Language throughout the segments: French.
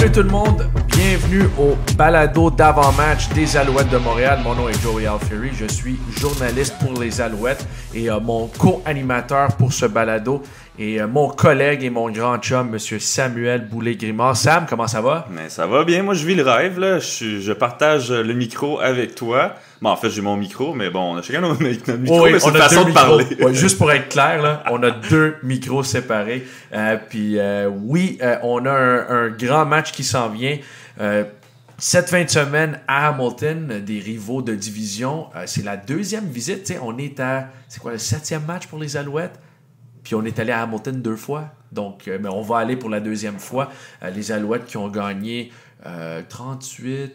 Salut tout le monde, bienvenue au balado d'avant-match des Alouettes de Montréal. Mon nom est Joey Alfieri, je suis journaliste pour les Alouettes et mon co-animateur pour ce balado est mon collègue et mon grand chum, M. Samuel Boulay-Grimard. Sam, comment ça va? Mais ça va bien, moi je vis le rêve, là. Je partage le micro avec toi. Bon, en fait, j'ai mon micro, mais bon, on a chacun notre micro, oui, mais c'est une façon de parler. Ouais, juste pour être clair, là, on a deux micros séparés. On a un grand match qui s'en vient. Cette fin de semaine à Hamilton, des rivaux de division. C'est la deuxième visite. T'sais, on est à, c'est quoi, le 7e match pour les Alouettes? Puis on est allé à Hamilton 2 fois. Donc, mais on va aller pour la deuxième fois. Les Alouettes qui ont gagné 38-17,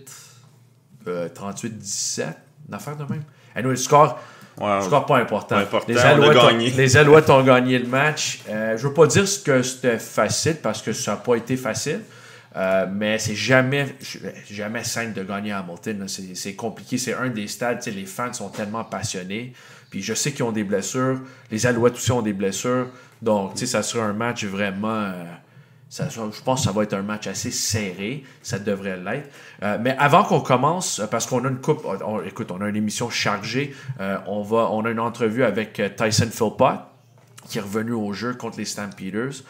une affaire de même. Anyway, le score pas important. Les Alouettes ont gagné le match. Je veux pas dire que c'était facile parce que ça n'a pas été facile. Mais c'est jamais simple de gagner à Hamilton. Là. C'est compliqué. C'est un des stades. Les fans sont tellement passionnés. Puis je sais qu'ils ont des blessures. Les Alouettes aussi ont des blessures. Donc, ça sera un match vraiment... je pense que ça va être un match assez serré. Ça devrait l'être. Mais avant qu'on commence, parce qu'on a une coupe... on a une émission chargée. On a une entrevue avec Tyson Philpott, qui est revenu au jeu contre les Stampeders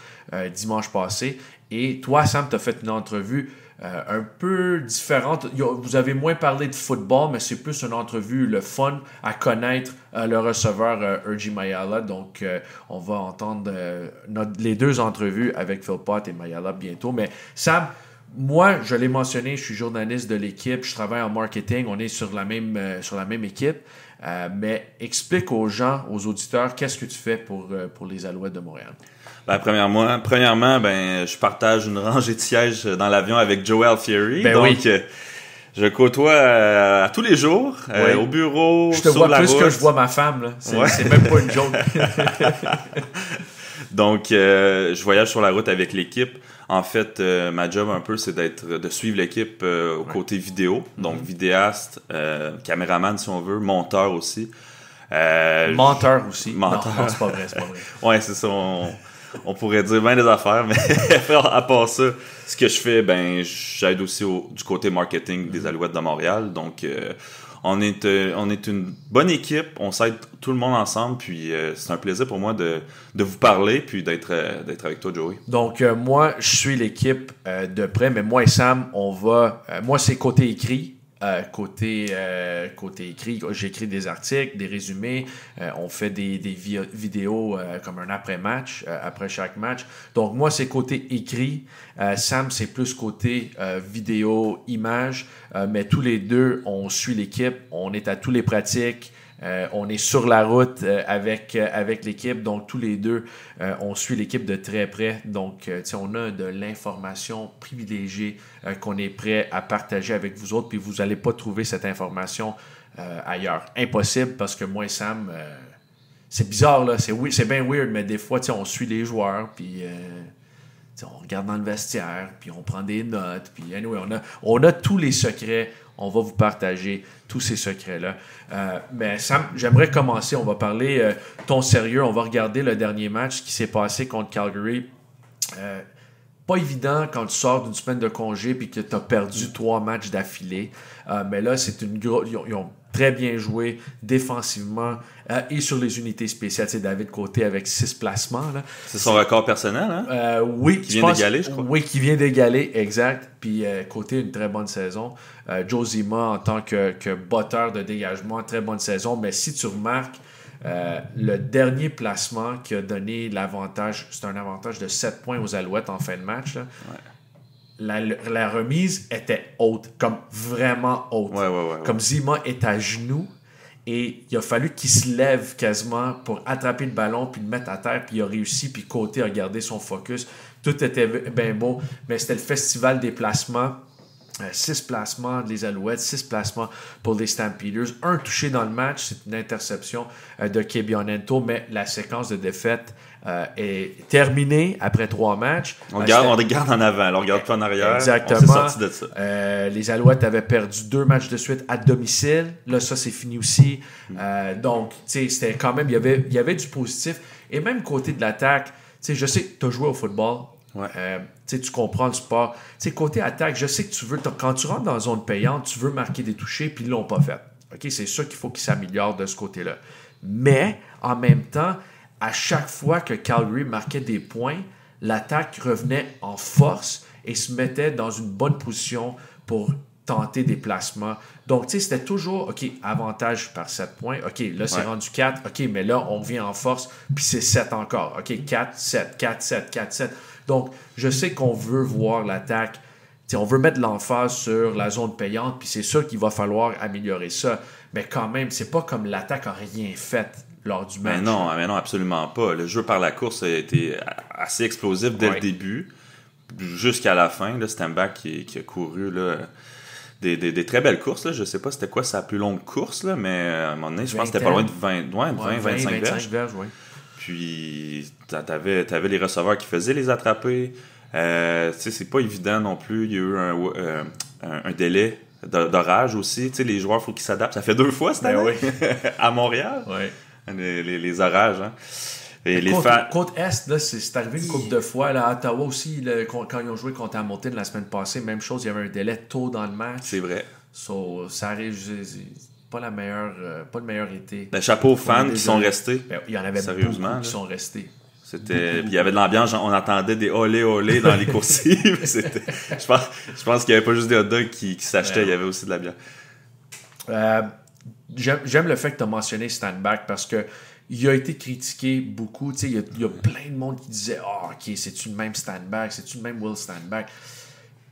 dimanche passé. Et toi, Sam, tu as fait une entrevue un peu différente. Vous avez moins parlé de football, mais c'est plus une entrevue, le fun à connaître le receveur Urgi Mayala. Donc, on va entendre les deux entrevues avec Philpott et Mayala bientôt. Mais Sam, moi, je l'ai mentionné, je suis journaliste de l'équipe, je travaille en marketing, on est sur la même équipe. Mais explique aux gens, aux auditeurs, qu'est-ce que tu fais pour les Alouettes de Montréal? Ben, premièrement, je partage une rangée de sièges dans l'avion avec Joey Alfieri. Je côtoie à tous les jours, au bureau, sur la route. Je te vois plus que je vois ma femme, là. C'est même pas une joke. Donc, je voyage sur la route avec l'équipe. En fait, ma job un peu, c'est de suivre l'équipe au côté vidéo. Donc, vidéaste, caméraman si on veut, monteur aussi. Menteur aussi. Menteur. Non, c'est pas vrai. Ouais, c'est ça. On pourrait dire bien des affaires, mais à part ça, ce que je fais, j'aide aussi du côté marketing des Alouettes de Montréal. Donc, on est une bonne équipe, on s'aide tout le monde ensemble, puis c'est un plaisir pour moi de vous parler, puis d'être avec toi, Joey. Donc, moi, je suis l'équipe de près, mais moi et Sam, moi, c'est côté écrit. Côté écrit, j'écris des articles, des résumés, on fait des vidéos comme un après-match, après chaque match. Donc moi, c'est côté écrit. Sam, c'est plus côté vidéo, image. Mais tous les deux, on suit l'équipe, on est à tous les pratiques. On est sur la route avec l'équipe, donc tous les deux, on suit l'équipe de très près. Donc, on a de l'information privilégiée qu'on est prêt à partager avec vous autres, puis vous n'allez pas trouver cette information ailleurs. Impossible, parce que moi et Sam, c'est bizarre, là, c'est bien weird, mais des fois, on suit les joueurs, puis... on regarde dans le vestiaire, puis on prend des notes, puis anyway, on a tous les secrets. On va vous partager tous ces secrets-là. Mais Sam, j'aimerais commencer. On va parler ton sérieux. On va regarder le dernier match qui s'est passé contre Calgary. Pas évident quand tu sors d'une semaine de congé puis que tu as perdu 3 matchs d'affilée. Mais là, c'est une grosse... Ils ont très bien joué défensivement et sur les unités spéciales. C'est David Côté avec 6 placements. Là. C'est son record personnel, hein? Oui. Qui vient d'égaler, je crois. Oui, qui vient d'égaler, exact. Puis Côté, une très bonne saison. Joe Zima, en tant que botteur de dégagement, très bonne saison. Mais si tu remarques, le dernier placement qui a donné l'avantage, c'est un avantage de 7 points aux Alouettes en fin de match. Là. Ouais. La remise était haute, comme vraiment haute. Ouais. Comme Zima est à genoux et il a fallu qu'il se lève quasiment pour attraper le ballon puis le mettre à terre, puis il a réussi, puis Côté a gardé son focus. Tout était bien beau, mais c'était le festival des placements. 6 placements des Alouettes, 6 placements pour les Stampeders. Un touché dans le match, c'est une interception de Kebianento, mais la séquence de défaite est terminée après 3 matchs. On regarde en avant, on ne regarde pas en arrière. Exactement. On s'est sorti de ça. Les Alouettes avaient perdu 2 matchs de suite à domicile. Là, ça, c'est fini aussi. Donc, tu sais, c'était quand même... Il y avait du positif. Et même côté de l'attaque, tu sais, je sais que tu as joué au football. Ouais. Tu comprends le sport. Côté attaque, je sais que tu veux, quand tu rentres dans la zone payante, tu veux marquer des touchés, puis ils ne l'ont pas fait. Okay? C'est sûr qu'il faut qu'ils s'améliorent de ce côté-là. Mais, en même temps, à chaque fois que Calgary marquait des points, l'attaque revenait en force et se mettait dans une bonne position pour tenter des placements. Donc, c'était toujours, OK, avantage par 7 points. OK, là, c'est rendu 4. OK, mais là, on revient en force, puis c'est 7 encore. OK, 4, 7, 4, 7, 4, 7. Donc, je sais qu'on veut voir l'attaque. On veut mettre l'emphase sur la zone payante, puis c'est sûr qu'il va falloir améliorer ça. Mais quand même, c'est pas comme l'attaque n'a rien fait lors du match. Mais non, absolument pas. Le jeu par la course a été assez explosif dès le début, jusqu'à la fin. Là, Stenback qui a couru là, des très belles courses. Là. Je sais pas c'était quoi sa plus longue course, là, mais à un moment donné, je pense que c'était pas loin de 25 verges. Oui. Puis, t'avais les receveurs qui faisaient les attraper. C'est pas évident non plus. Il y a eu un délai d'orage aussi. Les joueurs, il faut qu'ils s'adaptent. Ça fait 2 fois cette année à Montréal. Oui. Les orages. Hein. Et Côte Est, là, c'est arrivé une couple de fois. Là, à Ottawa aussi, quand ils ont joué contre Hamilton la semaine passée, même chose, il y avait un délai tôt dans le match. C'est vrai. Ça arrive, pas le meilleur été. Chapeau aux fans qui sont restés. Il y en avait beaucoup qui sont restés. Puis il y avait de l'ambiance, on entendait des olé olé dans les coursives. Je pense qu'il n'y avait pas juste des hot dogs qui s'achetaient, il y avait aussi de la bière. J'aime le fait que tu as mentionné Stenback parce que il a été critiqué beaucoup. Il y a plein de monde qui disait OK, c'est-tu le même Stenback? C'est-tu le même Will Stenback?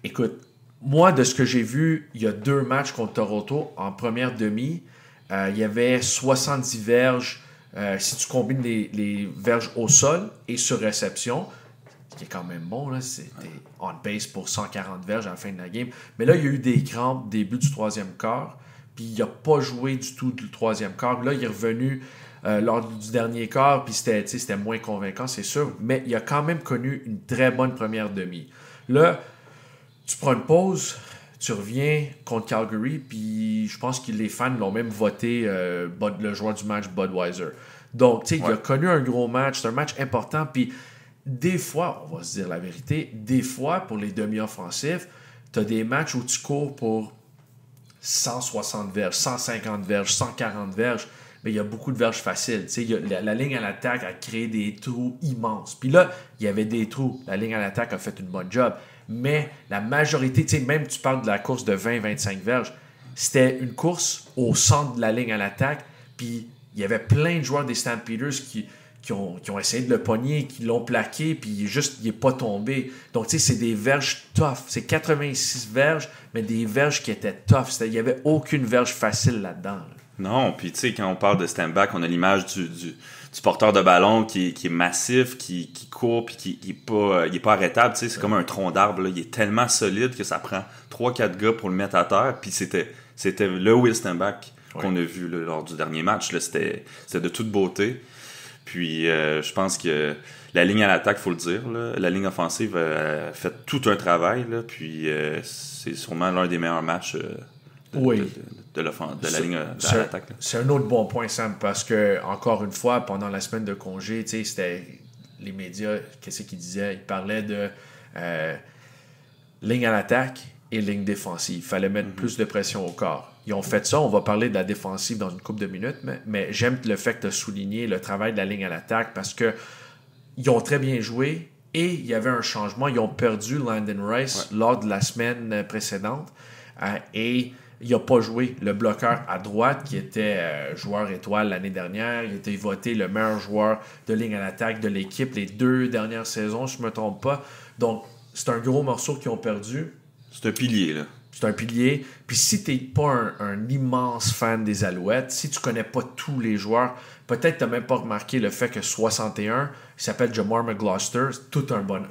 Écoute, moi, de ce que j'ai vu, il y a 2 matchs contre Toronto en première demi. Il y avait 70 verges. Si tu combines les verges au sol et sur réception, ce qui est quand même bon, là, c'était on base pour 140 verges à la fin de la game. Mais là, il y a eu des crampes début du 3e quart, puis il n'a pas joué du tout du 3e quart. Là, il est revenu lors du dernier quart, puis c'était moins convaincant, c'est sûr, mais il a quand même connu une très bonne première demi. Là, tu prends une pause, tu reviens contre Calgary, puis je pense que les fans l'ont même voté le joueur du match Budweiser. Donc, tu sais, il a connu un gros match, c'est un match important, puis des fois, on va se dire la vérité, des fois, pour les demi-offensifs, tu as des matchs où tu cours pour 160 verges, 150 verges, 140 verges, mais il y a beaucoup de verges faciles. Tu sais, la ligne à l'attaque a créé des trous immenses. Puis là, il y avait des trous. La ligne à l'attaque a fait une bonne job. Mais la majorité, tu sais, même tu parles de la course de 20-25 verges, c'était une course au centre de la ligne à l'attaque, puis il y avait plein de joueurs des Stampeders qui ont essayé de le pogner, qui l'ont plaqué, puis il n'est pas tombé. Donc, tu sais, c'est des verges tough. C'est 86 verges, mais des verges qui étaient tough. Il n'y avait aucune verge facile là-dedans. Là. Non, puis tu sais, quand on parle de Stenback, on a l'image du porteur de ballon qui est massif, qui court, puis qui est pas arrêtable. Tu sais, c'est comme un tronc d'arbre. Là. Il est tellement solide que ça prend 3-4 gars pour le mettre à terre. Puis c'était le Will Stenback qu'on a vu là, lors du dernier match. Là, c'était de toute beauté. Puis je pense que la ligne à l'attaque, il faut le dire, là, la ligne offensive a fait tout un travail. Là, puis c'est sûrement l'un des meilleurs matchs de la ligne de l'attaque. C'est un autre bon point, Sam, parce que, encore une fois, pendant la semaine de congé, c'était les médias, qu'est-ce qu'ils disaient? Ils parlaient de ligne à l'attaque et ligne défensive. Il fallait mettre plus de pression au corps. Ils ont fait ça. On va parler de la défensive dans une couple de minutes, mais j'aime le fait que tu as souligné le travail de la ligne à l'attaque parce qu'ils ont très bien joué et il y avait un changement. Ils ont perdu Landon Rice lors de la semaine précédente et il n'a pas joué. Le bloqueur à droite, qui était joueur étoile l'année dernière, il a été voté le meilleur joueur de ligne à l'attaque de l'équipe les 2 dernières saisons, je ne me trompe pas. Donc, c'est un gros morceau qu'ils ont perdu. C'est un pilier, là. C'est un pilier. Puis si tu n'es pas un immense fan des Alouettes, si tu ne connais pas tous les joueurs, peut-être tu n'as même pas remarqué le fait que 61, il s'appelle Jamar McGloster, c'est tout un bon...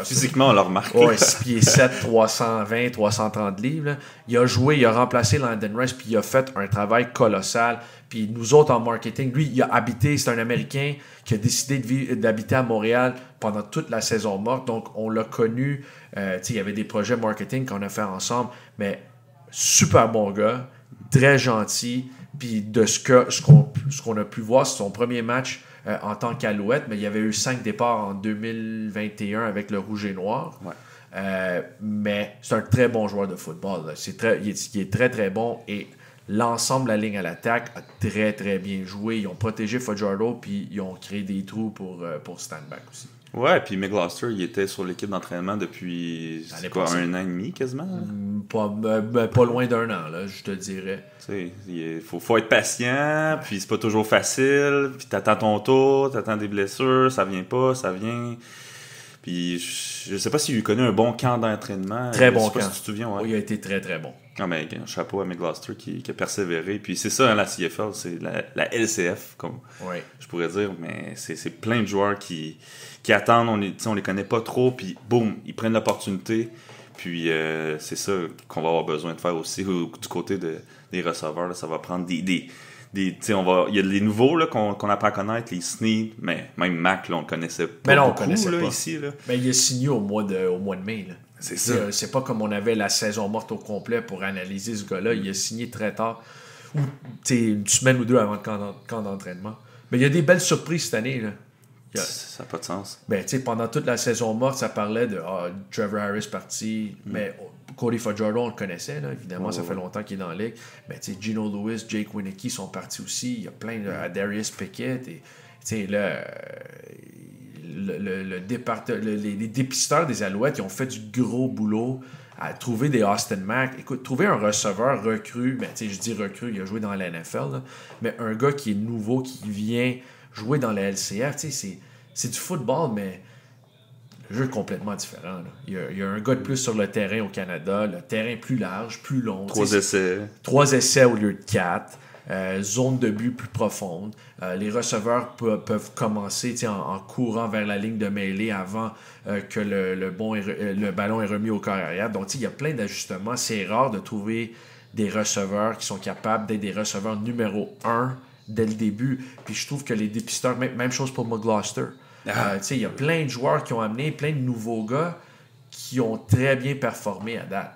Physiquement, on l'a remarqué. Ouais, 6 pieds 7, 320, 330 livres. Là. Il a joué, il a remplacé Landon Rice, puis il a fait un travail colossal. Puis nous autres en marketing, lui, il a habité, c'est un Américain qui a décidé d'habiter à Montréal pendant toute la saison morte. Donc, on l'a connu. Il y avait des projets marketing qu'on a fait ensemble. Mais super bon gars, très gentil. Puis de ce qu'on a pu voir, c'est son premier match en tant qu'Alouette, mais il y avait eu 5 départs en 2021 avec le Rouge et Noir. Ouais. Mais c'est un très bon joueur de football. Il est très, très bon. Et l'ensemble de la ligne à l'attaque a très, très bien joué. Ils ont protégé Fajardo, puis ils ont créé des trous pour stand-back aussi. Ouais, puis McGloster, il était sur l'équipe d'entraînement depuis un an et demi quasiment. Pas loin d'un an, là, je te dirais. Il faut être patient, puis c'est pas toujours facile, puis t'attends ton tour, t'attends des blessures, ça vient pas, ça vient. Puis je sais pas s'il a eu connu un bon camp d'entraînement. Très bon camp. Si tu te souviens, ouais. Oui, il a été très très bon. Non, mais chapeau à McGloster qui a persévéré. Puis c'est ça, hein, la CFL, c'est la LCF, comme je pourrais dire, mais c'est plein de joueurs qui attendent, on les connaît pas trop, puis boum, ils prennent l'opportunité. Puis c'est ça qu'on va avoir besoin de faire aussi du côté des receveurs. Là, ça va prendre il y a les nouveaux là, qu'on apprend à connaître, les Snead, mais même Mac, là, on le connaissait pas. Mais non, beaucoup, on connaissait là, pas. Ici, là. Mais il est signé au mois de mai. Là. C'est ça. C'est pas comme on avait la saison morte au complet pour analyser ce gars-là. Il a signé très tard, ou une semaine ou deux avant le camp d'entraînement. Mais il y a des belles surprises cette année. Là. Ça n'a pas de sens. Ben, pendant toute la saison morte, ça parlait de Trevor Harris parti, mais Cody Fajardo, on le connaissait, là, évidemment, ça fait longtemps qu'il est dans la ligue. Mais Gino Lewis, Jake Wieneke sont partis aussi. Il y a plein de Darius Pickett. Et, là, les dépisteurs des Alouettes, ils ont fait du gros boulot à trouver des Austin Mack. Écoute, trouver un receveur recru, je dis recru, il a joué dans la NFL, là, mais un gars qui est nouveau, qui vient jouer dans la LCF, c'est du football, mais le jeu est complètement différent. Là. Il y a un gars de plus sur le terrain au Canada, le terrain plus large, plus long. 3 essais. 3 essais au lieu de 4. Zone de but plus profonde. Les receveurs peuvent commencer en courant vers la ligne de mêlée avant que le ballon est remis au corps arrière. Donc, il y a plein d'ajustements. C'est rare de trouver des receveurs qui sont capables d'être des receveurs numéro 1 dès le début. Puis je trouve que les dépisteurs, même chose pour McGloster. Il y a plein de joueurs qui ont amené, plein de nouveaux gars qui ont très bien performé à date.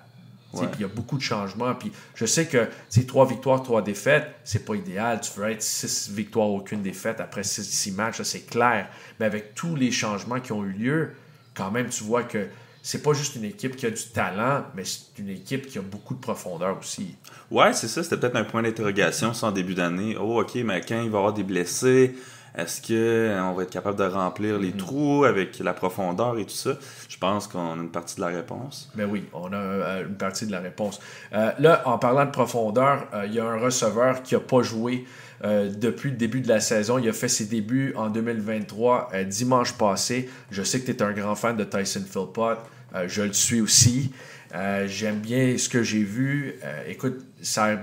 Puis il y a beaucoup de changements. Puis je sais que 3 victoires, 3 défaites, c'est pas idéal. Tu veux être 6 victoires, aucune défaite après 6 matchs, ça, c'est clair. Mais avec tous les changements qui ont eu lieu, quand même, tu vois que c'est pas juste une équipe qui a du talent, mais c'est une équipe qui a beaucoup de profondeur aussi. Ouais, c'est ça. C'était peut-être un point d'interrogation ça en début d'année. Oh, OK, mais quand il va y avoir des blessés, est-ce qu'on va être capable de remplir les trous avec la profondeur et tout ça? Je pense qu'on a une partie de la réponse. Ben oui, on a une partie de la réponse. Là, en parlant de profondeur, il y a un receveur qui n'a pas joué depuis le début de la saison. Il a fait ses débuts en 2023, dimanche passé. Je sais que tu es un grand fan de Tyson Philpott. Je le suis aussi. J'aime bien ce que j'ai vu. Écoute, ça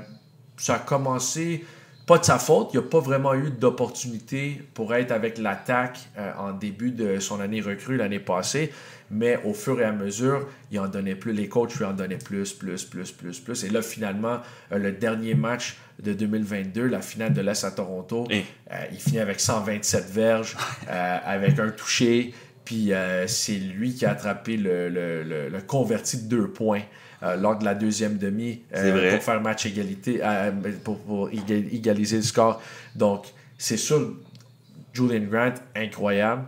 a commencé... Pas de sa faute, il n'a pas vraiment eu d'opportunité pour être avec l'attaque en début de son année recrue l'année passée, mais au fur et à mesure, il en donnait plus, les coachs lui en donnaient plus. Et là, finalement, le dernier match de 2022, la finale de l'Est à Toronto, il finit avec 127 verges, avec un touché, puis c'est lui qui a attrapé le converti de 2 points. Lors de la deuxième demi pour faire match égalité, pour égaliser le score. Donc, c'est sûr, Julian Grant, incroyable.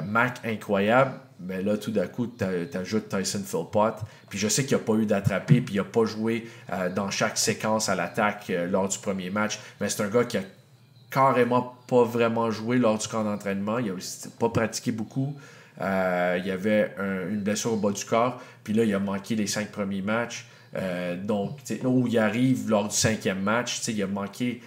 Mac, incroyable. Mais là, tout d'un coup, tu ajoutes Tyson Philpott. Puis je sais qu'il n'a pas eu d'attrapé, puis il n'a pas joué dans chaque séquence à l'attaque lors du premier match. Mais c'est un gars qui a carrément pas vraiment joué lors du camp d'entraînement. Il n'a pas pratiqué beaucoup. Il y avait une blessure au bas du corps, puis là, il a manqué les 5 premiers matchs. Donc, où il arrive lors du 5e match, il a manqué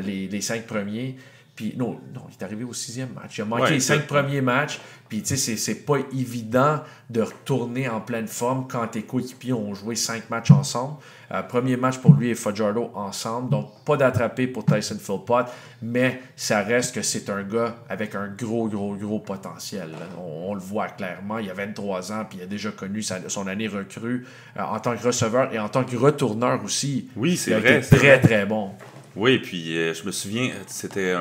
les 5 premiers. Puis, non, il est arrivé au 6e match. Il a manqué les 5 premiers matchs. Puis, c'est pas évident de retourner en pleine forme quand tes coéquipiers ont joué 5 matchs ensemble. Premier match pour lui et Fajardo ensemble. Donc, pas d'attrapé pour Tyson Philpott, mais ça reste que c'est un gars avec un gros potentiel. On le voit clairement. Il a 23 ans, puis il a déjà connu son année recrue en tant que receveur et en tant que retourneur aussi. Oui, c'est il a vrai. été très bon. Oui, puis je me souviens, c'était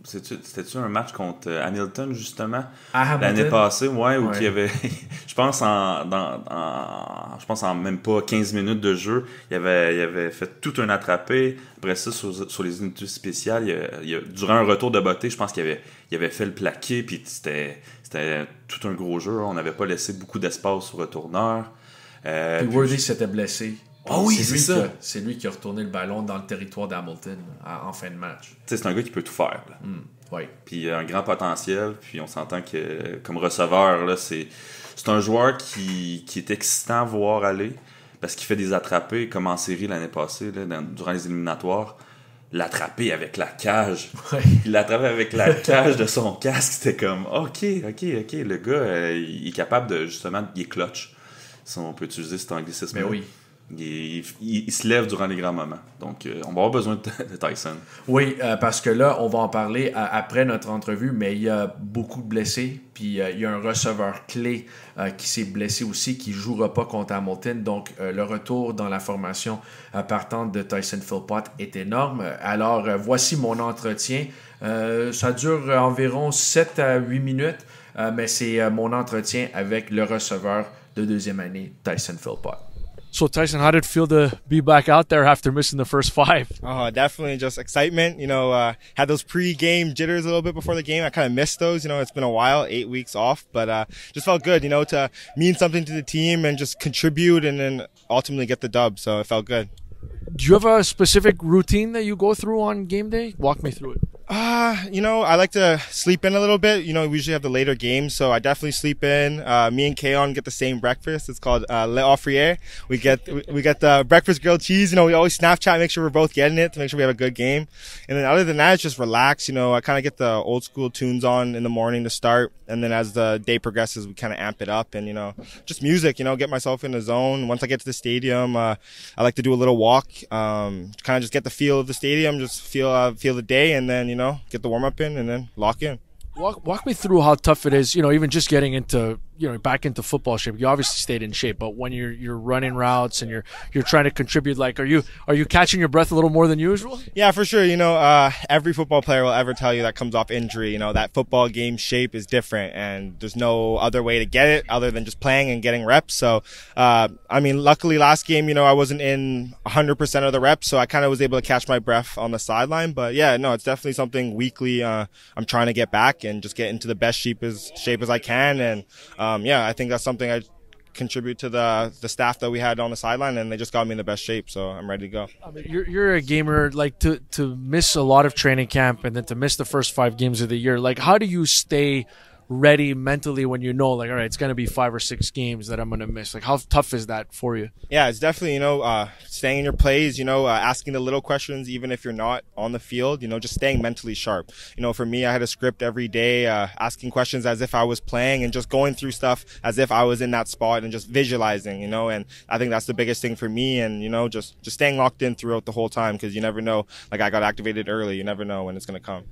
C'était-tu un match contre Hamilton, justement? L'année passée, où il y avait, je pense en même pas 15 minutes de jeu, il avait fait tout un attrapé. Après ça, sur les unités spéciales, durant un retour de beauté, je pense qu'il avait fait le plaqué, puis c'était tout un gros jeu. On n'avait pas laissé beaucoup d'espace au retourneur. Puis Worthy s'était blessé. Ah oui, c'est ça. C'est lui qui a retourné le ballon dans le territoire d'Hamilton en fin de match. C'est un gars qui peut tout faire. Oui. Puis il a un grand potentiel. Puis on s'entend que comme receveur, là, c'est un joueur qui est excitant à voir aller parce qu'il fait des attrapés comme en série l'année passée, là, durant les éliminatoires. L'attraper avec la cage. Ouais. Il l'attrapait avec la cage de son casque. C'était comme OK. Le gars, il est capable de, justement, il est clutch. Si on peut utiliser cet anglicisme. Mais oui. Il se lève durant les grands moments. Donc, on va avoir besoin de Tyson. Oui, parce que là, on va en parler après notre entrevue, mais il y a beaucoup de blessés. Puis, il y a un receveur clé qui s'est blessé aussi, qui ne jouera pas contre Hamilton. Donc, le retour dans la formation partante de Tyson Philpott est énorme. Alors, voici mon entretien. Ça dure environ 7 à 8 minutes, mais c'est mon entretien avec le receveur de deuxième année, Tyson Philpott. So Tyson, how did it feel to be back out there after missing the first 5? Oh, definitely just excitement. Had those pre-game jitters a little bit before the game. I kind of missed those. It's been a while, 8 weeks off, but just felt good, to mean something to the team and just contribute and then ultimately get the dub. So it felt good. Do you have a specific routine that you go through on game day? Walk me through it. I like to sleep in a little bit. We usually have the later games, so I definitely sleep in. Me and Keon get the same breakfast. It's called Le Offrier. We get the breakfast grilled cheese. We always Snapchat, make sure we're both getting it to make sure we have a good game. And then other than that, it's just relax. I kind of get the old school tunes on in the morning to start, and then as the day progresses, we kind of amp it up and just music. Get myself in the zone. Once I get to the stadium, I like to do a little walk. Kind of just get the feel of the stadium, just feel the day, and then get the warm up in and then lock in. Walk me through how tough it is, even just getting into, back into football shape. You obviously stayed in shape, but when you're running routes and you're trying to contribute, like, are you catching your breath a little more than usual? Yeah, for sure. Every football player will ever tell you that comes off injury. That football game shape is different and there's no other way to get it other than just playing and getting reps. So, luckily last game, I wasn't in 100% of the reps, so I kind of was able to catch my breath on the sideline. But yeah, no, it's definitely something weekly. I'm trying to get back and just get into the best shape as I can. And, I think that's something I contribute to the staff that we had on the sideline, and they just got me in the best shape, so I'm ready to go. You're a gamer, like to miss a lot of training camp and then to miss the first 5 games of the year. Like, how do you stay ready mentally when all right, it's going to be 5 or 6 games that I'm going to miss? Like, how tough is that for you? Yeah, it's definitely, staying in your plays, asking the little questions, even if you're not on the field, just staying mentally sharp. For me, I had a script every day, asking questions as if I was playing and just going through stuff as if I was in that spot and just visualizing, and I think that's the biggest thing for me. And, just staying locked in throughout the whole time, because you never know, like I got activated early. You never know when it's going to come.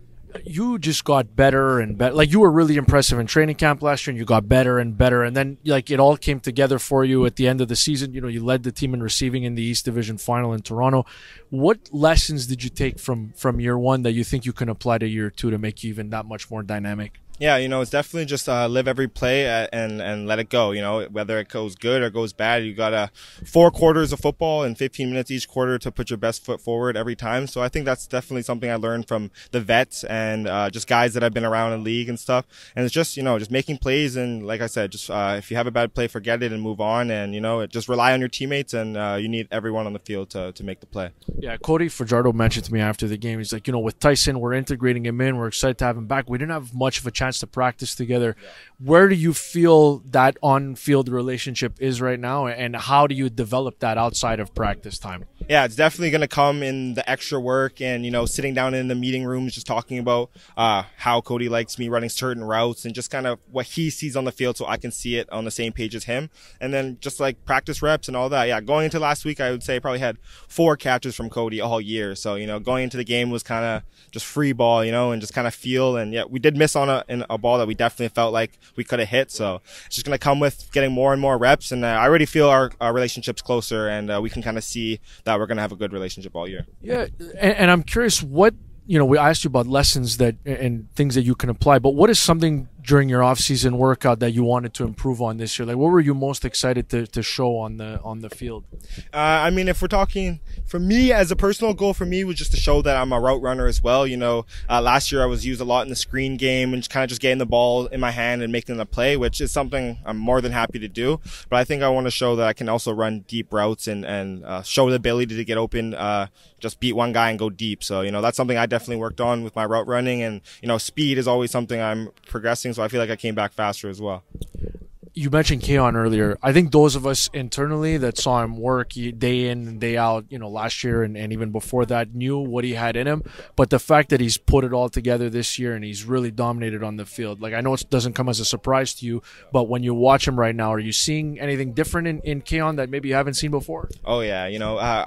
You just got better and better. Like, you were really impressive in training camp last year, and you got better and better. And then, like, it all came together for you at the end of the season. You led the team in receiving in the East Division Final in Toronto. What lessons did you take from year 1 that you think you can apply to year 2 to make you even that much more dynamic? Yeah, it's definitely just live every play and let it go. Whether it goes good or goes bad, you got 4 quarters of football and 15 minutes each quarter to put your best foot forward every time. So I think that's definitely something I learned from the vets and just guys that have been around in the league and stuff. And it's just just making plays, and like I said, just if you have a bad play, forget it and move on. And just rely on your teammates, and you need everyone on the field to make the play. Yeah, Cody Fajardo mentioned to me after the game, he's like, with Tyson, we're integrating him in. We're excited to have him back. We didn't have much of a chance to practice together. Where do you feel that on-field relationship is right now, and how do you develop that outside of practice time? Yeah, it's definitely going to come in the extra work and, sitting down in the meeting rooms, just talking about how Cody likes me running certain routes and just kind of what he sees on the field so I can see it on the same page as him. And then just like practice reps and all that. Yeah, going into last week, I would say I probably had 4 catches from Cody all year. So, going into the game was kind of just free ball, and just kind of feel. And yeah, we did miss on a ball that we definitely felt like we could have hit. So it's just going to come with getting more and more reps. And I already feel our relationship's closer, and we can kind of see that we're going to have a good relationship all year. Yeah. And I'm curious, what we asked you about lessons that and things that you can apply, but what is something during your off-season workout that you wanted to improve on this year? Like, what were you most excited to show on the field? I mean, if we're talking, for me, as a personal goal for me was just to show that I'm a route runner as well. Last year I was used a lot in the screen game and kind of just getting the ball in my hand and making the play, which is something I'm more than happy to do. But I think I want to show that I can also run deep routes and show the ability to get open, just beat one guy and go deep. So, that's something I definitely worked on with my route running, and, speed is always something I'm progressing. So I feel like I came back faster as well. You mentioned Keon earlier. I think those of us internally that saw him work day in and day out, last year and even before that, knew what he had in him. But the fact that he's put it all together this year and he's really dominated on the field, like, I know it doesn't come as a surprise to you, but when you watch him right now, are you seeing anything different in Keon that maybe you haven't seen before? Oh yeah,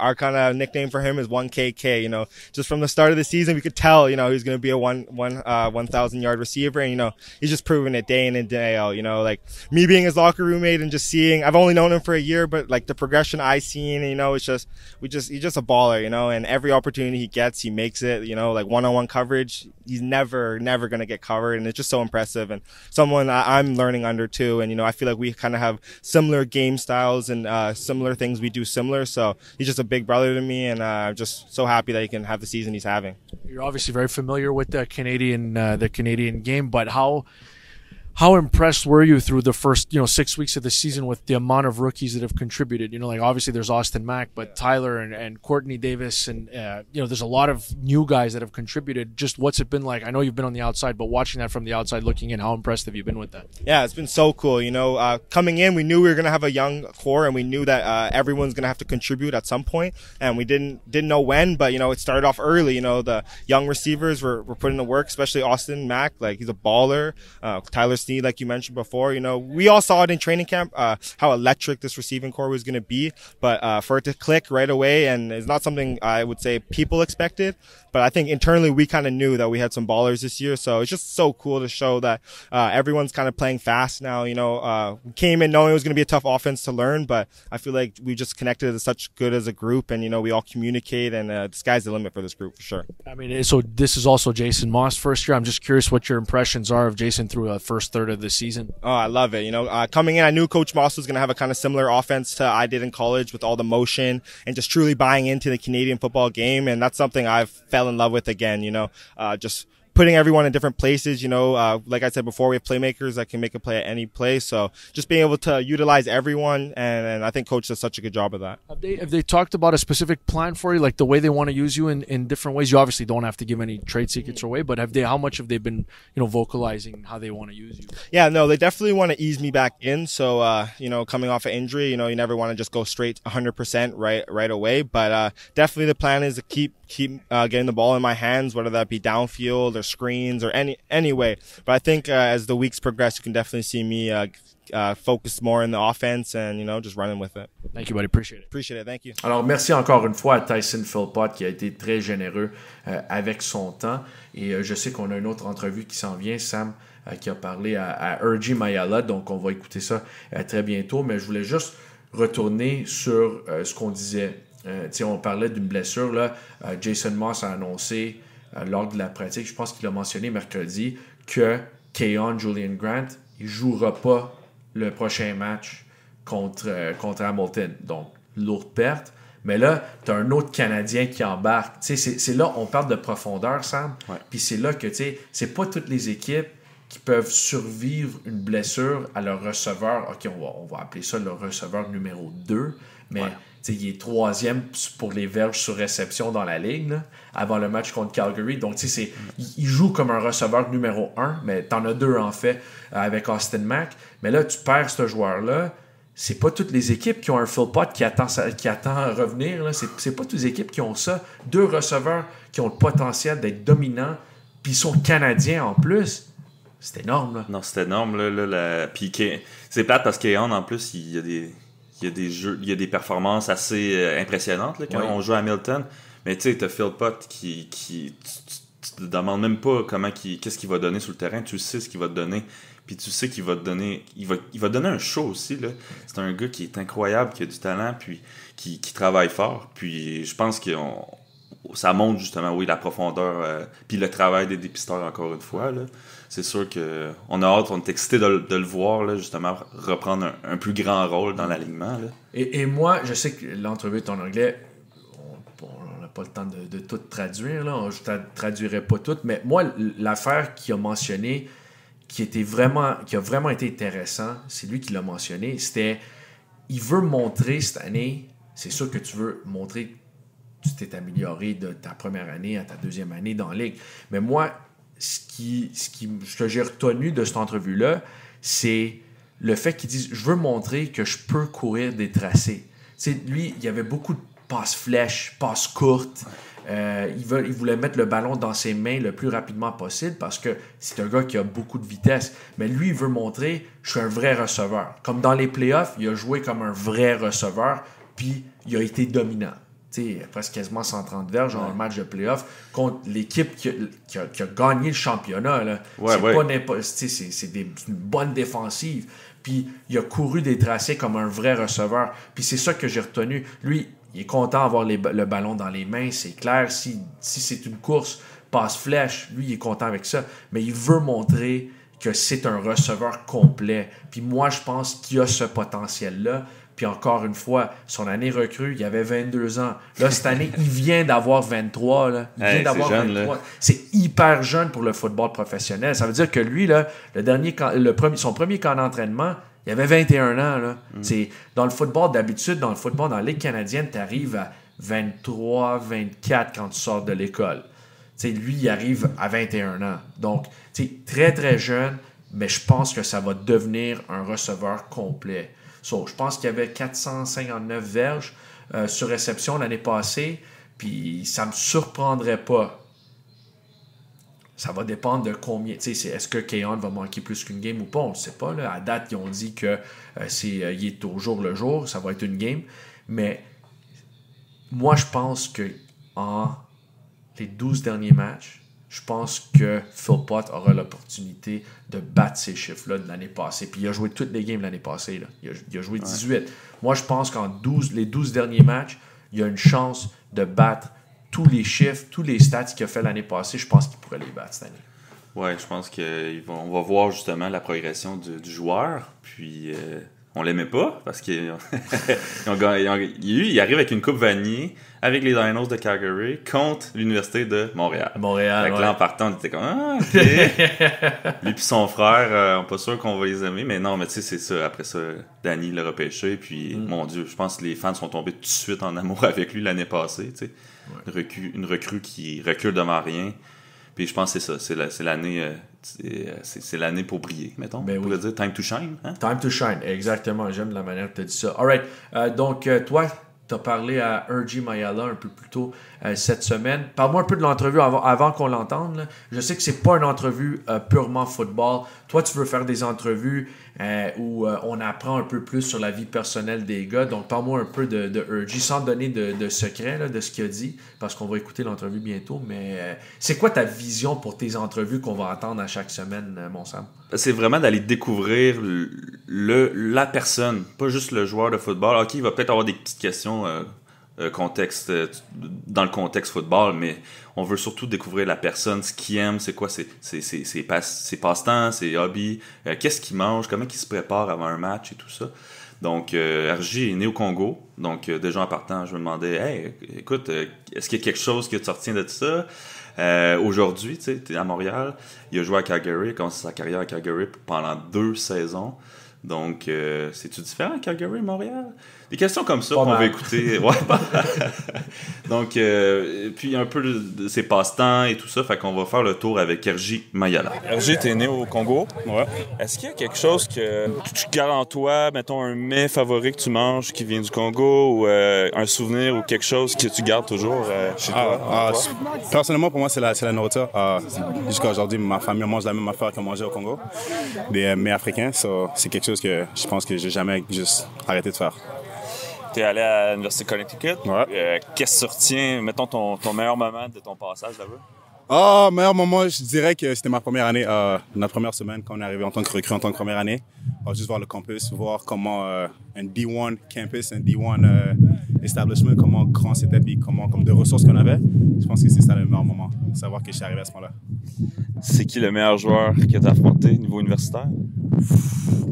our kind of nickname for him is 1KK. Just from the start of the season, we could tell, he's going to be a 1,000 yard receiver, and he's just proven it day in and day out. Like me being his locker roommate and just seeing, I've only known him for a year, but like the progression I seen, it's just he's just a baller, and every opportunity he gets, he makes it. Like one-on-one coverage, he's never going to get covered, and it's just so impressive, and someone I'm learning under too. And I feel like we kind of have similar game styles and similar things we do similar. So he's just a big brother to me, and I'm just so happy that he can have the season he's having. You're obviously very familiar with the Canadian game, but how impressed were you through the first 6 weeks of the season with the amount of rookies that have contributed? Like, obviously there's Austin Mack, but Tyler and Courtney Davis, and there's a lot of new guys that have contributed. Just what's it been like? I know you've been on the outside, but watching that from the outside looking in, how impressed have you been with that? Yeah, it's been so cool. Coming in, we knew we were going to have a young core, and we knew that everyone's going to have to contribute at some point, and we didn't know when, but it started off early. The young receivers were putting to work, especially Austin Mack. Like, he's a baller. Tyler Snead, like you mentioned before, we all saw it in training camp, how electric this receiving core was going to be, but for it to click right away, and it's not something I would say people expected, but I think internally we kind of knew that we had some ballers this year. So it's just so cool to show that everyone's kind of playing fast now. We came in knowing it was going to be a tough offense to learn, but I feel like we just connected as such good as a group, and we all communicate, and the sky's the limit for this group for sure. I mean, so this is also Jason Moss first year. I'm just curious what your impressions are of Jason through the first third of the season. Oh, I love it. Coming in, I knew Coach Moss was going to have a kind of similar offense to I did in college, with all the motion and just truly buying into the Canadian football game. And that's something I've fell in love with again, just putting everyone in different places. Like I said before, we have playmakers that can make a play at any place. So just being able to utilize everyone, and I think Coach does such a good job of that. Have they talked about a specific plan for you, like the way they want to use you in different ways? You obviously don't have to give any trade secrets away, but how much have they been vocalizing how they want to use you? Yeah, no, they definitely want to ease me back in. So coming off an injury, you never want to just go straight 100% right away. But definitely the plan is to keep getting the ball in my hands, whether that be downfield or screens or any way. But I think as the weeks progress, you can definitely see me focus more in the offense and just running with it. Thank you, buddy. Appreciate it. Thank you. Alors, merci encore une fois à Tyson Philpott qui a été très généreux avec son temps. Et je sais qu'on a une autre entrevue qui s'en vient, Sam, qui a parlé à Urji Mayala. Donc, on va écouter ça très bientôt. Mais je voulais juste retourner sur ce qu'on disait. On parlait d'une blessure. Là. Jason Moss a annoncé lors de la pratique, je pense qu'il a mentionné mercredi, que Keon Julian Grant il ne jouera pas le prochain match contre Hamilton. Donc, lourde perte. Mais là, tu as un autre Canadien qui embarque. C'est là on parle de profondeur, Sam. Ouais. Puis c'est là que c'est pas toutes les équipes qui peuvent survivre une blessure à leur receveur. OK, on va appeler ça le receveur numéro 2. Mais il est 3e pour les verges sur réception dans la ligue là, avant le match contre Calgary. Donc, il joue comme un receveur numéro 1, mais tu en as 2 en fait avec Austin Mack. Mais là, tu perds ce joueur-là. C'est pas toutes les équipes qui ont un Philpott qui attend à revenir. Là. C'est pas toutes les équipes qui ont ça. 2 receveurs qui ont le potentiel d'être dominants, puis ils sont Canadiens en plus. C'est énorme. Là. Non, c'est énorme. Puis c'est plate parce qu'Eon, en plus, il y a des jeux, il y a des performances assez impressionnantes là, quand on joue à Hamilton. Mais tu sais, t'as Philpott qui tu te demandes même pas qu'est-ce qu'il va donner sur le terrain. Tu sais ce qu'il va te donner. Puis tu sais qu'il va te donner. Il va te donner un show aussi. Là. C'est un gars qui est incroyable, qui a du talent, puis qui travaille fort. Puis je pense ça montre justement, oui, la profondeur, puis le travail des dépisteurs encore une fois. Là. C'est sûr qu'on a hâte, on est excité de le voir, là, justement, reprendre un plus grand rôle dans l'alignement. Là. Et moi, je sais que l'entrevue est en anglais, on n'a pas le temps de tout traduire, là. Je ne traduirai pas tout, mais moi, l'affaire qu'il a mentionnée, qui a vraiment été intéressant, c'est lui qui l'a mentionné, c'était, il veut montrer cette année, c'est sûr que tu veux montrer que tu t'es amélioré de ta première année à ta deuxième année dans la ligue, mais moi, ce que j'ai retenu de cette entrevue-là, c'est le fait qu'il dise, je veux montrer que je peux courir des tracés. Tu sais, lui, il y avait beaucoup de passes flèches, passes courtes. Il voulait mettre le ballon dans ses mains le plus rapidement possible parce que c'est un gars qui a beaucoup de vitesse. Mais lui, il veut montrer je suis un vrai receveur. Comme dans les playoffs, il a joué comme un vrai receveur, puis il a été dominant. T'sais, presque quasiment 130 verges dans le match de playoff contre l'équipe qui a gagné le championnat. Là. C'est une bonne défensive. Puis il a couru des tracés comme un vrai receveur. Puis c'est ça que j'ai retenu. Lui, il est content d'avoir le ballon dans les mains, c'est clair. Si c'est une course, passe-flèche, lui, il est content avec ça. Mais il veut montrer que c'est un receveur complet. Puis moi, je pense qu'il a ce potentiel-là. Puis encore une fois, son année recrue, il avait 22 ans. Là, cette année, il vient d'avoir 23. Là. Il vient d'avoir jeune, 23. Là. C'est hyper jeune pour le football professionnel. Ça veut dire que lui, là, son premier camp d'entraînement, il avait 21 ans. Là. C'est, dans le football, d'habitude, dans la Ligue canadienne, tu arrives à 23, 24 quand tu sors de l'école. T'sais, lui, il arrive à 21 ans. Donc, très, très jeune, mais je pense que ça va devenir un receveur complet. So, je pense qu'il y avait 459 verges sur réception l'année passée, puis ça ne me surprendrait pas. Ça va dépendre de combien. Est-ce que Keon va manquer plus qu'une game ou pas? On ne sait pas. Là. À date, ils ont dit qu'il est au jour le jour, ça va être une game. Mais moi, je pense que en les 12 derniers matchs, je pense que Philpott aura l'opportunité de battre ces chiffres-là de l'année passée. Puis il a joué toutes les games l'année passée. Là. Il a joué 18. Ouais. Moi, je pense qu'en les 12 derniers matchs, il y a une chance de battre tous les chiffres, tous les stats qu'il a fait l'année passée. Je pense qu'il pourrait les battre cette année. Oui, je pense qu'on va voir justement la progression du joueur. Puis on l'aimait pas parce qu'il arrive avec une coupe Vanier avec les Dinos de Calgary contre l'Université de Montréal. Montréal, là, en partant, on était comme OK. Lui puis son frère, on n'est pas sûr qu'on va les aimer, mais non, mais tu sais, c'est ça. Après ça, Danny l'a repêché, puis mon Dieu, je pense que les fans sont tombés tout de suite en amour avec lui l'année passée, tu sais. Ouais. Une recrue qui recule devant rien. Puis je pense que c'est ça, c'est l'année, c'est l'année pour briller, mettons. Ben oui. Pour dire time to shine. Hein? Time to shine, exactement. J'aime la manière que tu as dit ça. All right. Donc, toi, tu as parlé à Urji Mayala un peu plus tôt cette semaine. Parle-moi un peu de l'entrevue avant qu'on l'entende. Là. Je sais que c'est pas une entrevue purement football. Toi, tu veux faire des entrevues où on apprend un peu plus sur la vie personnelle des gars. Donc, parle-moi un peu de Urji, sans donner de secret là, de ce qu'il a dit, parce qu'on va écouter l'entrevue bientôt. Mais c'est quoi ta vision pour tes entrevues qu'on va attendre à chaque semaine, mon Sam? C'est vraiment d'aller découvrir la personne, pas juste le joueur de football. OK, il va peut-être avoir des petites questions dans le contexte football, mais on veut surtout découvrir la personne, ce qu'il aime, c'est quoi ses passe-temps, ses hobbies, qu'est-ce qu'il mange, comment il se prépare avant un match et tout ça. Donc, RJ est né au Congo. Donc, déjà en partant, je me demandais, hey, écoute, est-ce qu'il y a quelque chose que tu retiens de ça? Aujourd'hui, tu sais, t'es à Montréal. Il a joué à Calgary, il a commencé sa carrière à Calgary pendant 2 saisons. Donc, c'est-tu différent Calgary et Montréal? Des questions comme ça qu'on va écouter. Ouais, donc, puis un peu de ses passe-temps et tout ça. Fait qu'on va faire le tour avec Urji Mayala. Urji, t'es né au Congo. Ouais. Est-ce qu'il y a quelque chose que tu gardes en toi, mettons un mets favori que tu manges qui vient du Congo ou un souvenir ou quelque chose que tu gardes toujours chez toi? Personnellement, pour moi, c'est la nourriture. Jusqu'à aujourd'hui, ma famille mange la même affaire qu'on mangeait au Congo. Des mets africains. C'est quelque chose que je pense que j'ai jamais juste arrêté de faire. T'es allé à l'Université de Connecticut. Ouais. Qu'est-ce que tu retiens, mettons, ton meilleur moment de ton passage là-bas? Meilleur moment, je dirais que c'était ma première année, notre première semaine quand on est arrivé en tant que recrue, en tant que première année. Juste voir le campus, voir comment un D1 campus, un D1 establishment, comment grand c'était, puis comme de ressources qu'on avait. Je pense que c'est ça le meilleur moment, savoir que je suis arrivé à ce moment-là. C'est qui le meilleur joueur que tu as affronté niveau universitaire? Le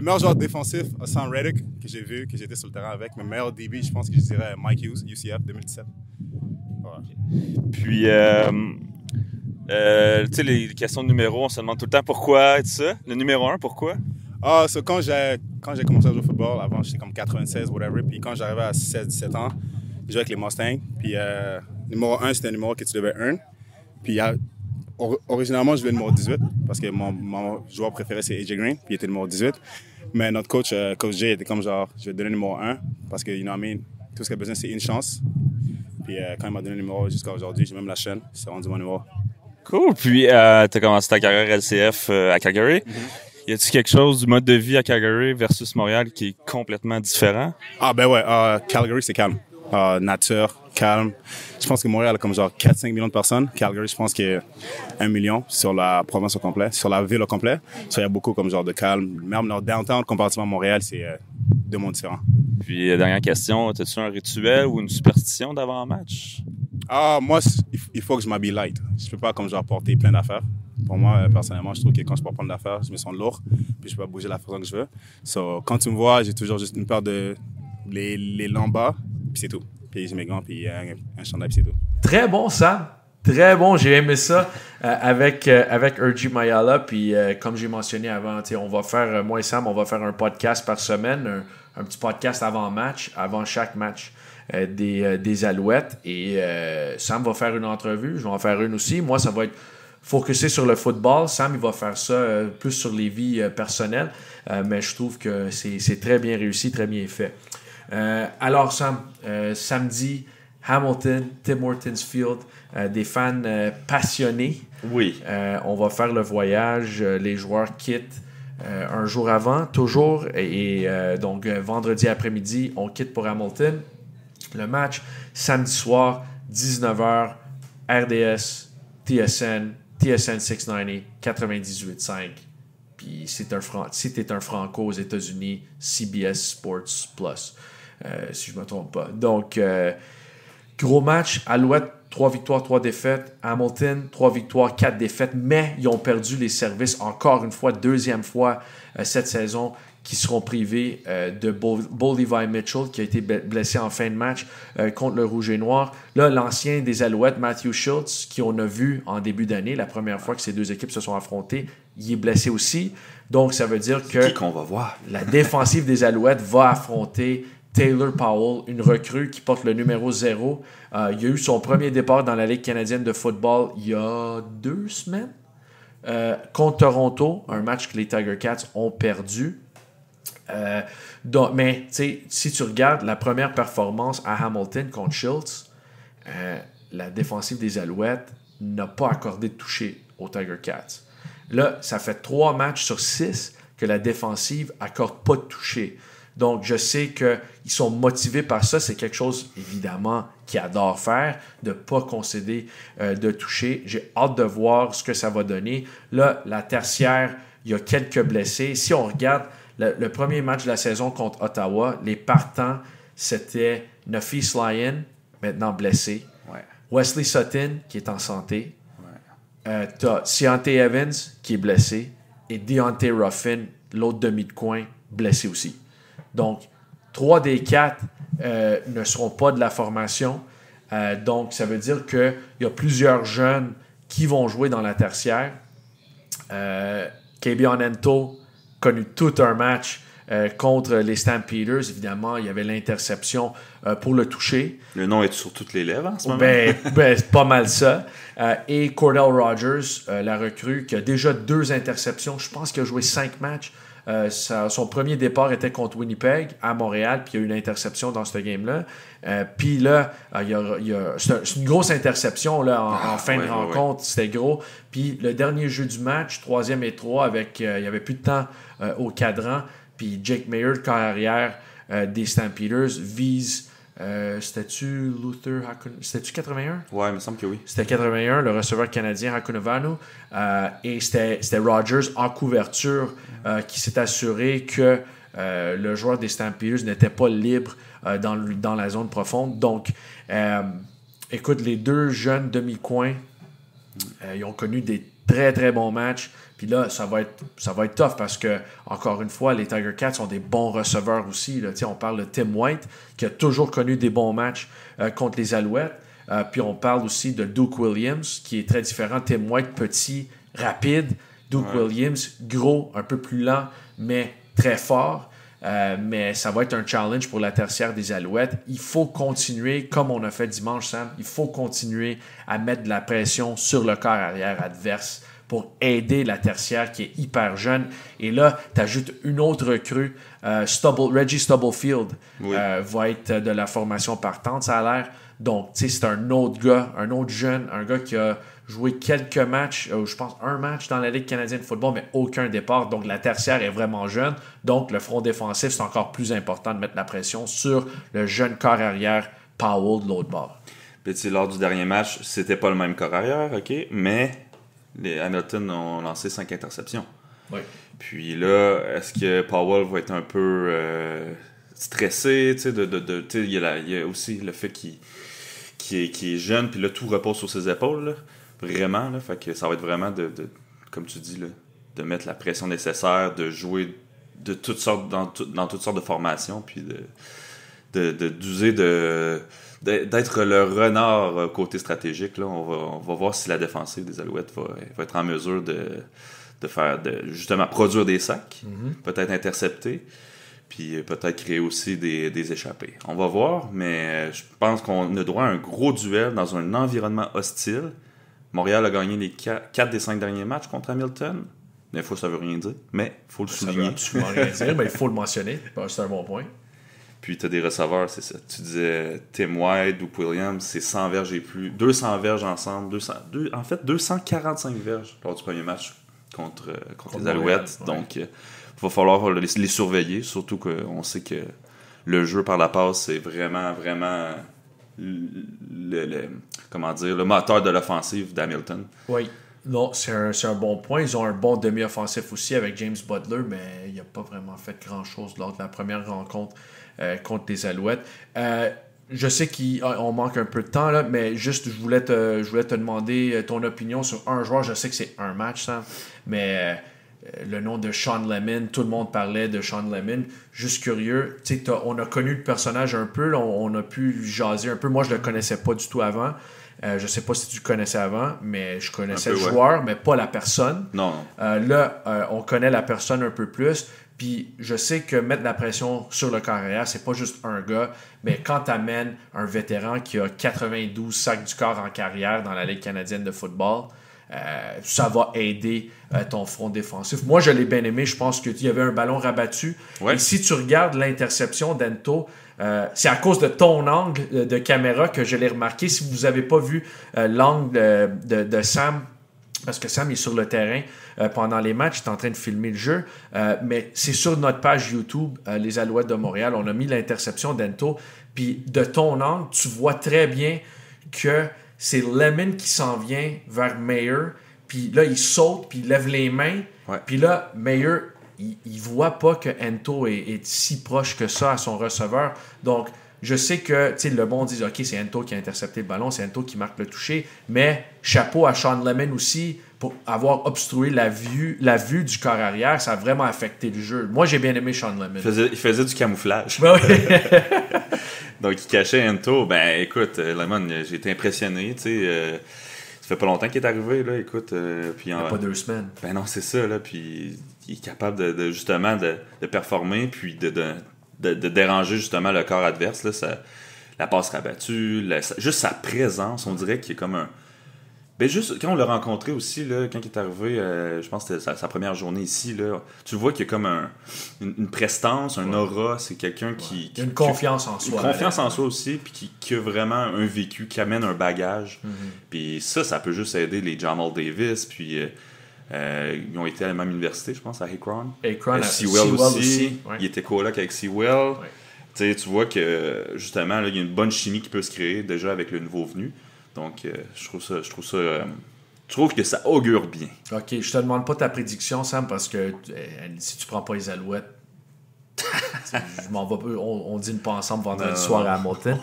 meilleur joueur défensif, Hassan Reddick, que j'ai vu, que j'étais sur le terrain avec. Mais meilleur DB, je pense que je dirais Mike Hughes, UCF 2017. Voilà. Puis, tu sais, les questions de numéro, on se demande tout le temps pourquoi et tout ça. Le numéro 1, pourquoi? Quand j'ai commencé à jouer au football, avant j'étais comme 96, whatever. Puis quand j'arrivais à 16-17 ans, je jouais avec les Mustangs. Puis numéro 1, c'était un numéro que tu devais earn. Puis originalement, je voulais le numéro 18 parce que mon joueur préféré, c'est AJ Green. Puis il était le numéro 18. Mais notre coach, Coach Jay, était comme genre, je vais te donner le numéro 1 parce que, you know what I mean, tout ce qu'il a besoin, c'est une chance. Puis quand il m'a donné le numéro jusqu'à aujourd'hui, j'ai même la chaîne, c'est rendu mon numéro. Cool. Puis, tu as commencé ta carrière LCF à Calgary. Y a-t-il quelque chose du mode de vie à Calgary versus Montréal qui est complètement différent? Calgary, c'est calme. Nature, calme. Je pense que Montréal a comme genre 4-5 millions de personnes. Calgary, je pense qu'il y a 1 million sur la province au complet, sur la ville au complet. Il y a beaucoup comme genre de calme. Même dans downtown, comparativement à Montréal, c'est deux mondes différents. Puis, dernière question, as-tu un rituel ou une superstition d'avant-match? Moi, il faut que je m'habille light. Je peux pas comme genre porter plein d'affaires. Pour moi, personnellement, je trouve que quand je porte plein d'affaires, je me sens lourd, puis je peux pas bouger la façon que je veux. So, quand tu me vois, j'ai toujours juste une paire de les lambas, puis c'est tout. Puis j'ai mes gants, puis un chandail, puis c'est tout. Très bon, Sam. Très bon, j'ai aimé ça avec Urji Mayala. Puis comme j'ai mentionné avant, on va faire, moi et Sam, on va faire un podcast par semaine, un petit podcast avant match, avant chaque match des Alouettes. Et Sam va faire une entrevue, je vais en faire une aussi. Moi, ça va être focusé sur le football. Sam, il va faire ça plus sur les vies personnelles. Mais je trouve que c'est très bien réussi, très bien fait. Alors, Sam, samedi, Hamilton, Tim Hortons Field, des fans passionnés. Oui. On va faire le voyage. Les joueurs quittent un jour avant, toujours. Et donc, vendredi après-midi, on quitte pour Hamilton. Le match, samedi soir, 19h, RDS, TSN 690, 98.5. Puis si t'es un franco aux États-Unis, CBS Sports Plus, si je me trompe pas. Donc, gros match, Alouette, 3 victoires, 3 défaites. Hamilton, 3 victoires, 4 défaites. Mais ils ont perdu les services encore une fois, deuxième fois cette saison, qui seront privés de Bo Levi Mitchell, qui a été blessé en fin de match contre le Rouge et Noir. Là, l'ancien des Alouettes, Matthew Schultz, qui on a vu en début d'année, la première fois que ces deux équipes se sont affrontées, il est blessé aussi. Donc, ça veut dire que qu'on va voir. La défensive des Alouettes va affronter Taylor Powell, une recrue qui porte le numéro 0. Il a eu son premier départ dans la Ligue canadienne de football il y a 2 semaines contre Toronto, un match que les Tiger Cats ont perdu. Mais si tu regardes la première performance à Hamilton contre Schultz, la défensive des Alouettes n'a pas accordé de toucher aux Tiger Cats. Là, ça fait 3 matchs sur 6 que la défensive accorde pas de toucher. Donc, je sais qu'ils sont motivés par ça. C'est quelque chose, évidemment, qu'ils adorent faire, de ne pas concéder de toucher. J'ai hâte de voir ce que ça va donner. Là, la tertiaire, il y a quelques blessés. Si on regarde le premier match de la saison contre Ottawa, les partants, c'était Nafis Lyon, maintenant blessé. Ouais. Wesley Sutton, qui est en santé. Ouais. T'as Ciante Evans, qui est blessé. Et Deontay Ruffin, l'autre demi de coin, blessé aussi. Donc, 3 des 4 ne seront pas de la formation. Donc, ça veut dire qu'il y a plusieurs jeunes qui vont jouer dans la tertiaire. Kebion Ento connu tout un match contre les Stampeders. Évidemment, il y avait l'interception pour le toucher. Le nom est sur toutes les lèvres en ce moment. C'est pas mal ça. Et Cordell Rogers, la recrue, qui a déjà 2 interceptions. Je pense qu'il a joué 5 matchs. Son premier départ était contre Winnipeg à Montréal, puis il y a eu une interception dans ce game-là. Puis là, c'est une grosse interception là, en fin de rencontre, c'était gros. Puis le dernier jeu du match, 3e et 3, avec il n'y avait plus de temps au cadran. Puis Jake Mayer, corps arrière des Stampeders, vise C'était-tu Luther C'était-tu 81? Ouais, il me semble que oui. C'était 81, le receveur canadien Hakunovanu. Et c'était Rogers en couverture qui s'est assuré que le joueur des Stampeders n'était pas libre dans la zone profonde. Donc, écoute, les deux jeunes demi-coins, ils ont connu des très, très bons matchs. Puis là, ça va être tough parce que, encore une fois, les Tiger Cats ont des bons receveurs aussi. Là. On parle de Tim White, qui a toujours connu des bons matchs contre les Alouettes. Puis on parle aussi de Duke Williams, qui est très différent. Tim White, petit, rapide. Duke Williams, gros, un peu plus lent, mais très fort. Mais ça va être un challenge pour la tertiaire des Alouettes. Il faut continuer, comme on a fait dimanche, Sam, il faut continuer à mettre de la pression sur le corps arrière adverse pour aider la tertiaire qui est hyper jeune. Et là, tu ajoutes une autre recrue, Reggie Stubblefield va être de la formation partante, ça a l'air. Donc, tu sais, c'est un autre gars, un autre jeune, un gars qui a joué quelques matchs, je pense un match dans la Ligue canadienne de football, mais aucun départ. Donc, la tertiaire est vraiment jeune. Donc, le front défensif, c'est encore plus important de mettre la pression sur le jeune corps arrière Powell de l'autre bord. Puis, tu sais, lors du dernier match, c'était pas le même corps arrière, OK, mais les Hamilton ont lancé 5 interceptions. Oui. Puis là, est-ce que Powell va être un peu stressé? Tu sais, il y a aussi le fait qu'il est jeune, puis là, tout repose sur ses épaules, là. Vraiment, là. Fait que ça va être vraiment comme tu dis, là, de mettre la pression nécessaire, de jouer de toutes sortes, dans toutes sortes de formations, puis d'user d'être le renard côté stratégique. Là. On va voir si la défensive des Alouettes va être en mesure de justement produire des sacs, peut-être intercepter, puis peut-être créer aussi des échappées. On va voir, mais je pense qu'on a droit à un gros duel dans un environnement hostile. Montréal a gagné les 4 des 5 derniers matchs contre Hamilton. Des fois, ça veut rien dire, mais il faut le souligner. Ça veut absolument rien dire, mais il faut le mentionner. C'est un bon point. Puis tu as des receveurs, c'est ça. Tu disais Tim White, Duke Williams, c'est 100 verges et plus. 200 verges ensemble. 245 verges lors du premier match contre les Alouettes. Montréal, donc, il va falloir les surveiller. Surtout qu'on sait que le jeu par la passe, c'est vraiment, vraiment le moteur de l'offensive d'Hamilton. Oui. Non, c'est un bon point. Ils ont un bon demi-offensif aussi avec James Butler, mais il n'a pas vraiment fait grand-chose lors de la première rencontre contre les Alouettes. Je sais qu'on manque un peu de temps, là, mais juste, je voulais te demander ton opinion sur un joueur. Je sais que c'est un match, Sam, mais le nom de Sean Lemon, tout le monde parlait de Sean Lemon. Juste curieux, on a connu le personnage un peu, là, on a pu jaser un peu. Moi, je le connaissais pas du tout avant. Je sais pas si tu le connaissais avant, mais je connaissais le joueur, mais pas la personne. Non. Là, on connaît la personne un peu plus. Puis je sais que mettre de la pression sur le carrière, c'est pas juste un gars, mais quand tu amènes un vétéran qui a 92 sacs du corps en carrière dans la Ligue canadienne de football, ça va aider ton front défensif. Moi, je l'ai bien aimé. Je pense qu'il y avait un ballon rabattu. Ouais. Et si tu regardes l'interception d'Ento, c'est à cause de ton angle de caméra que je l'ai remarqué. Si vous n'avez pas vu l'angle de Sam, parce que Sam est sur le terrain pendant les matchs, il est en train de filmer le jeu, mais c'est sur notre page YouTube, les Alouettes de Montréal, on a mis l'interception d'Ento, puis de ton angle, tu vois très bien que c'est Lemon qui s'en vient vers Mayer, puis là, il saute, puis il lève les mains, puis là, Mayer, il voit pas que Ento est si proche que ça à son receveur, donc je sais que le monde dit « Ok, c'est Ento qui a intercepté le ballon, c'est Ento qui marque le toucher, mais chapeau à Sean Lemon aussi pour avoir obstrué la vue du corps arrière, ça a vraiment affecté le jeu. Moi, j'ai bien aimé Sean Lemon. Il faisait du camouflage. Donc, il cachait Ento. Ben, écoute, Lemon, j'ai été impressionné, ça fait pas longtemps qu'il est arrivé, là, écoute. Puis il n'y a pas 2 semaines. Ben non, c'est ça, là, puis il est capable justement de performer, puis de déranger justement le corps adverse, là, la passe rabattue, juste sa présence, on dirait qu'il est comme un... Ben juste, quand on l'a rencontré aussi, là, quand il est arrivé, je pense que c'était sa première journée ici, là, tu vois qu'il y a comme une prestance, un aura, c'est quelqu'un qui... Il y a une confiance en soi. Une confiance en soi aussi, puis qui a vraiment un vécu, qui amène un bagage. Puis ça peut juste aider les Jamal Davis, puis... ils ont été à la même université, je pense, à Akron. Akron, Sewell aussi. Ouais. Il était coloc avec Sewell. Ouais. tu vois que justement, il y a une bonne chimie qui peut se créer déjà avec le nouveau venu. Donc, je trouve que ça augure bien. OK, je te demande pas ta prédiction, Sam, parce que si tu prends pas les Alouettes, je m'en vais, on dîne pas ensemble vendredi soir à Hamilton.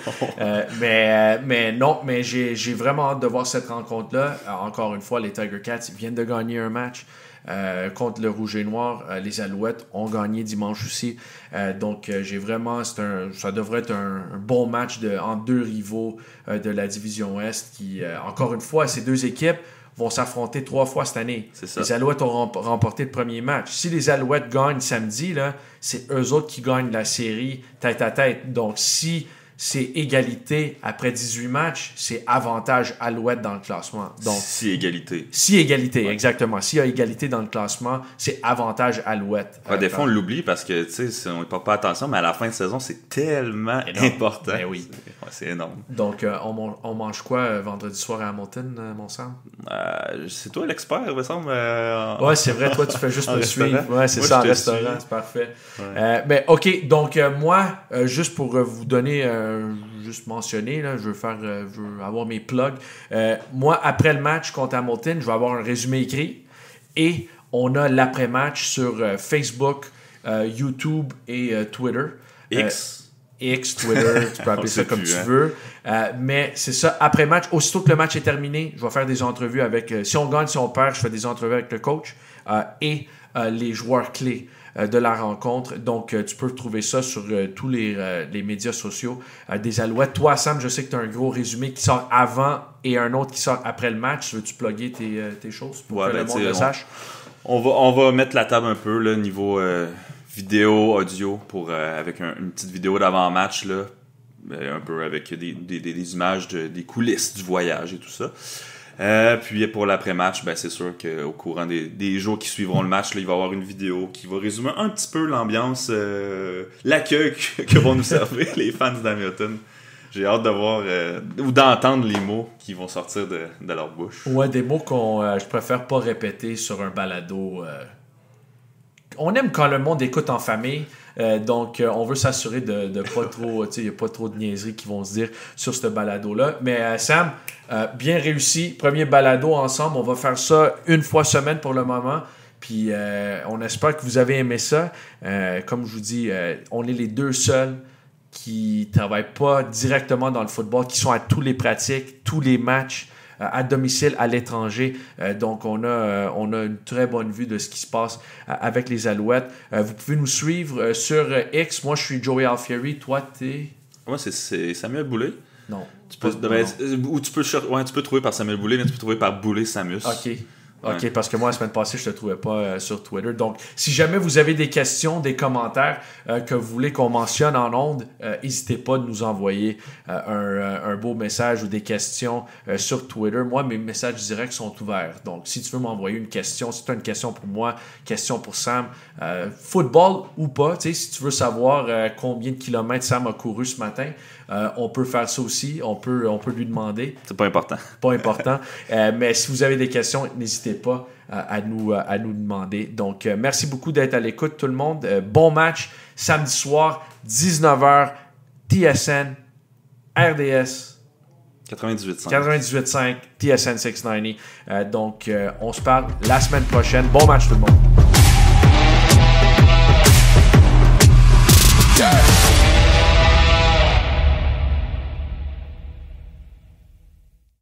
Mais non, mais j'ai vraiment hâte de voir cette rencontre-là. Encore une fois, les Tiger Cats viennent de gagner un match contre le Rouge et Noir. Les Alouettes ont gagné dimanche aussi. Donc, j'ai vraiment... ça devrait être un bon match entre deux rivaux de la division Ouest qui, encore une fois, ces deux équipes vont s'affronter 3 fois cette année. C'est ça. Les Alouettes ont remporté le premier match. Si les Alouettes gagnent samedi, là, c'est eux autres qui gagnent la série tête à tête. Donc, si c'est égalité après 18 matchs, c'est avantage Alouette dans le classement. Donc, si égalité. Si égalité, exactement. S'il y a égalité dans le classement, c'est avantage Alouette. Des fois, on l'oublie parce que, tu sais, on ne porte pas attention, mais à la fin de saison, c'est tellement important. Ben oui. C'est énorme. Donc, on mange quoi vendredi soir à Hamilton, mon Sam? C'est toi l'expert, il me semble. Ouais, c'est vrai, toi, tu fais juste me suivre. Ouais, c'est moi, ça, en restaurant, c'est parfait. Ouais. Ben, OK, donc, moi, juste pour vous donner... juste mentionner, là, je veux avoir mes plugs. Moi, après le match contre Hamilton, je vais avoir un résumé écrit et on a l'après-match sur Facebook, YouTube et Twitter. X, Twitter, tu peux appeler ça comme tu veux. Mais c'est ça, après-match, aussitôt que le match est terminé, je vais faire des entrevues avec... si on gagne, si on perd, je fais des entrevues avec le coach et les joueurs clés de la rencontre. Donc, tu peux trouver ça sur tous les médias sociaux des Alouettes. Toi, Sam, je sais que tu as un gros résumé qui sort avant et un autre qui sort après le match. Veux-tu plugger tes choses pour que le monde le sache? On va mettre la table un peu, là, niveau vidéo, audio, avec une petite vidéo d'avant-match, là, un peu avec des images des coulisses du voyage et tout ça. Puis pour l'après-match, c'est sûr qu'au courant des jours qui suivront le match, là, il va y avoir une vidéo qui va résumer un petit peu l'ambiance, l'accueil que vont nous servir les fans d'Hamilton. J'ai hâte de voir ou d'entendre les mots qui vont sortir de leur bouche. Ouais, des mots je préfère pas répéter sur un balado. On aime quand le monde écoute en famille. Donc, on veut s'assurer de pas trop... il n'y a pas trop de niaiseries qui vont se dire sur ce balado-là. Mais Sam, bien réussi. Premier balado ensemble. On va faire ça une fois semaine pour le moment. Puis, on espère que vous avez aimé ça. Comme je vous dis, on est les deux seuls qui ne travaillent pas directement dans le football, qui sont à tous les pratiques, tous les matchs, à domicile, à l'étranger. Donc, on a une très bonne vue de ce qui se passe avec les Alouettes. Vous pouvez nous suivre sur X. Moi, je suis Joey Alfieri. Toi, t'es... Moi, c'est Samuel Boulay. Non. Tu peux trouver par Samuel Boulay, mais tu peux trouver par Boulay Samus. OK, parce que moi, la semaine passée, je ne te trouvais pas sur Twitter. Donc, si jamais vous avez des questions, des commentaires que vous voulez qu'on mentionne en ondes, n'hésitez pas de nous envoyer un beau message ou des questions sur Twitter. Moi, mes messages directs sont ouverts. Donc, si tu veux m'envoyer une question, si tu as une question pour moi, question pour Sam, football ou pas, si tu veux savoir combien de kilomètres Sam a couru ce matin, on peut faire ça aussi. On peut lui demander. C'est pas important. Pas important. Mais si vous avez des questions, n'hésitez pas à nous demander. Donc, merci beaucoup d'être à l'écoute, tout le monde. Bon match, samedi soir, 19h, TSN, RDS. 98.5. 98.5, TSN 690. Donc, on se parle la semaine prochaine. Bon match, tout le monde.